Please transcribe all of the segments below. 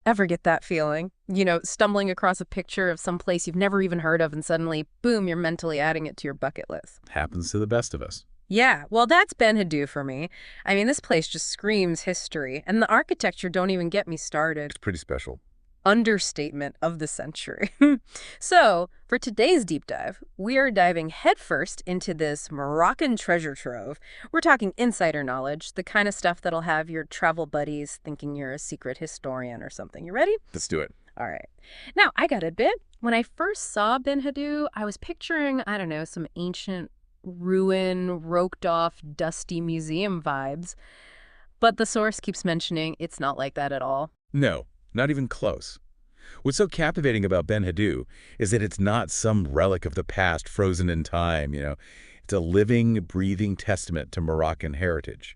Ever get that feeling? You know, stumbling across a picture of some place you've never even heard of and suddenly, boom, you're mentally adding it to your bucket list. Happens to the best of us. Yeah, well, that's BenHaddou for me. I mean, this place just screams history, and the architecture don't even get me started. It's pretty special. Understatement of the century. So, for today's deep dive, we are diving headfirst into this Moroccan treasure trove. We're talking insider knowledge, the kind of stuff that'll have your travel buddies thinking you're a secret historian or something. You ready? Let's do it. All right. Now, I gotta admit, when I first saw BenHaddou, I was picturing, I don't know, some ancient ruin, roped-off, dusty museum vibes. But the source keeps mentioning it's not like that at all. No, not even close. What's so captivating about BenHaddou is that it's not some relic of the past frozen in time, It's a living, breathing testament to Moroccan heritage.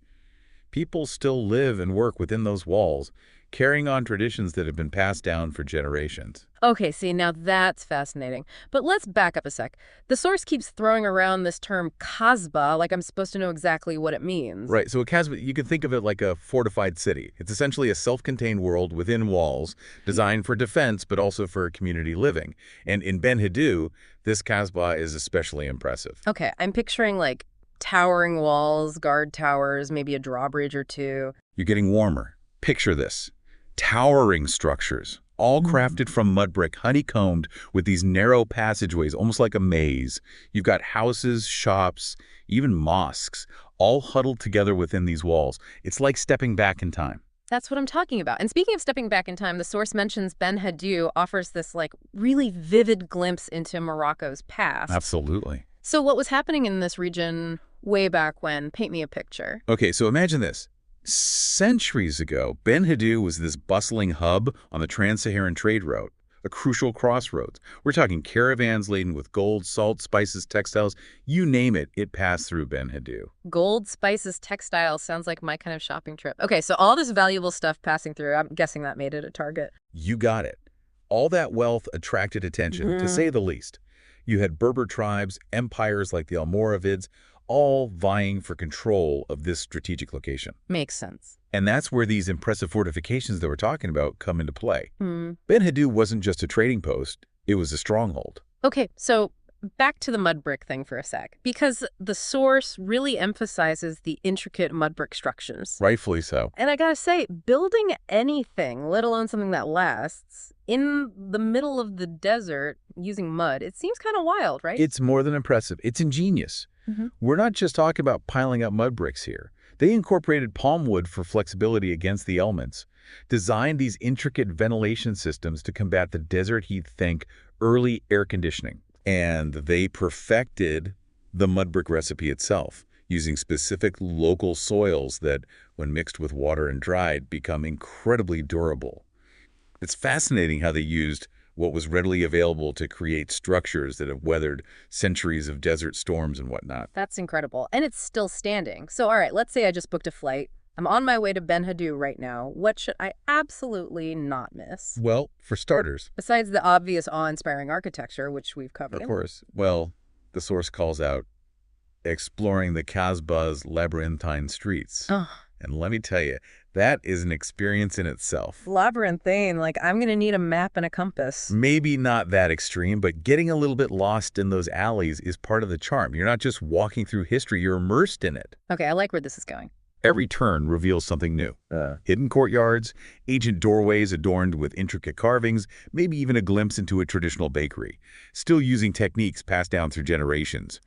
People still live and work within those walls, carrying on traditions that have been passed down for generations. Okay, see, now that's fascinating. But let's back up a sec. The source keeps throwing around this term kasbah like I'm supposed to know exactly what it means. Right, so a kasbah, you can think of it like a fortified city. It's essentially a self-contained world within walls, designed for defense, but also for community living. And in BenHaddou, this kasbah is especially impressive. Okay, I'm picturing like towering walls, guard towers, maybe a drawbridge or two. You're getting warmer. Picture this. Towering structures, all crafted from mud brick, honeycombed with these narrow passageways, almost like a maze. You've got houses, shops, even mosques, all huddled together within these walls. It's like stepping back in time. That's what I'm talking about. And speaking of stepping back in time, the source mentions BenHaddou offers this like really vivid glimpse into Morocco's past. Absolutely. So what was happening in this region way back when? Paint me a picture. Okay, so imagine this. Centuries ago, BenHaddou was this bustling hub on the trans-Saharan trade route, a crucial crossroads. We're talking caravans laden with gold, salt, spices, textiles, you name it, it passed through BenHaddou. Gold, spices, textiles sounds like my kind of shopping trip. Okay, so all this valuable stuff passing through, I'm guessing that made it a target. You got it. All that wealth attracted attention, to say the least. You had Berber tribes, empires like the Almoravids, all vying for control of this strategic location. Makes sense. And that's where these impressive fortifications that we're talking about come into play. BenHaddou wasn't just a trading post, it was a stronghold. Okay, so back to the mud brick thing for a sec, because the source really emphasizes the intricate mud brick structures. Rightfully so. And I gotta say, building anything, let alone something that lasts, in the middle of the desert using mud, it seems kind of wild, right? It's more than impressive. It's ingenious. We're not just talking about piling up mud bricks here. They incorporated palm wood for flexibility against the elements, designed these intricate ventilation systems to combat the desert heat, think early air conditioning. And they perfected the mud brick recipe itself, using specific local soils that, when mixed with water and dried, become incredibly durable. It's fascinating how they used what was readily available to create structures that have weathered centuries of desert storms and whatnot. That's incredible. And it's still standing. So, all right, let's say I just booked a flight. I'm on my way to BenHaddou right now. What should I absolutely not miss? Well, for starters, Besides the obvious awe-inspiring architecture, which we've covered. of course, well, the source calls out exploring the Kasbah's labyrinthine streets. Oh, And let me tell you, that is an experience in itself. labyrinthine. Like, I'm going to need a map and a compass. Maybe not that extreme, but getting a little bit lost in those alleys is part of the charm. You're not just walking through history, you're immersed in it. Okay, I like where this is going. Every turn reveals something new. Hidden courtyards, ancient doorways adorned with intricate carvings, maybe even a glimpse into a traditional bakery, still using techniques passed down through generations.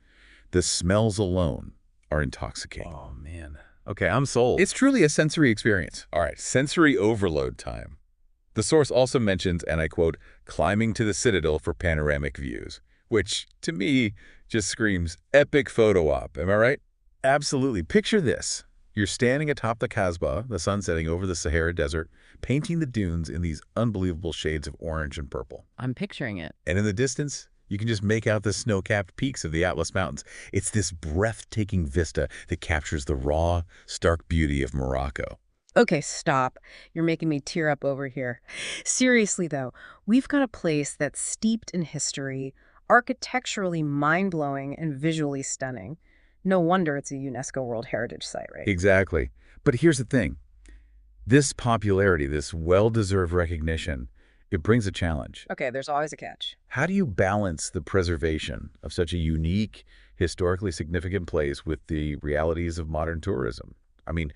The smells alone are intoxicating. Oh, man. Okay, I'm sold. It's truly a sensory experience. All right, sensory overload time. The source also mentions, and I quote, climbing to the citadel for panoramic views, which, to me, just screams epic photo op. Am I right? Absolutely. Picture this. You're standing atop the kasbah, the sun setting over the Sahara Desert, painting the dunes in these unbelievable shades of orange and purple. I'm picturing it. And in the distance, you can just make out the snow-capped peaks of the Atlas Mountains. It's this breathtaking vista that captures the raw, stark beauty of Morocco. Okay, stop. You're making me tear up over here. Seriously, though, we've got a place that's steeped in history, architecturally mind-blowing and visually stunning. No wonder it's a UNESCO World Heritage Site, right? Exactly. But here's the thing. This popularity, this well-deserved recognition, it brings a challenge. Okay, there's always a catch. How do you balance the preservation of such a unique, historically significant place with the realities of modern tourism? I mean,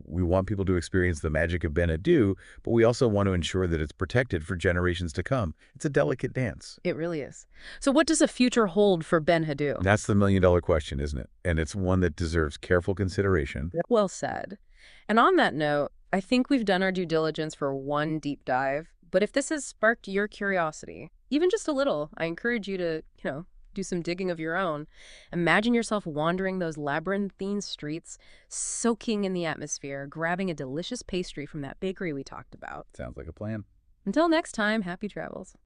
we want people to experience the magic of BenHaddou, but we also want to ensure that it's protected for generations to come. It's a delicate dance. It really is. So what does a future hold for BenHaddou? That's the million-dollar question, isn't it? And it's one that deserves careful consideration. Well said. And on that note, I think we've done our due diligence for one deep dive. But if this has sparked your curiosity, even just a little, I encourage you to, do some digging of your own. Imagine yourself wandering those labyrinthine streets, soaking in the atmosphere, grabbing a delicious pastry from that bakery we talked about. Sounds like a plan. Until next time, happy travels.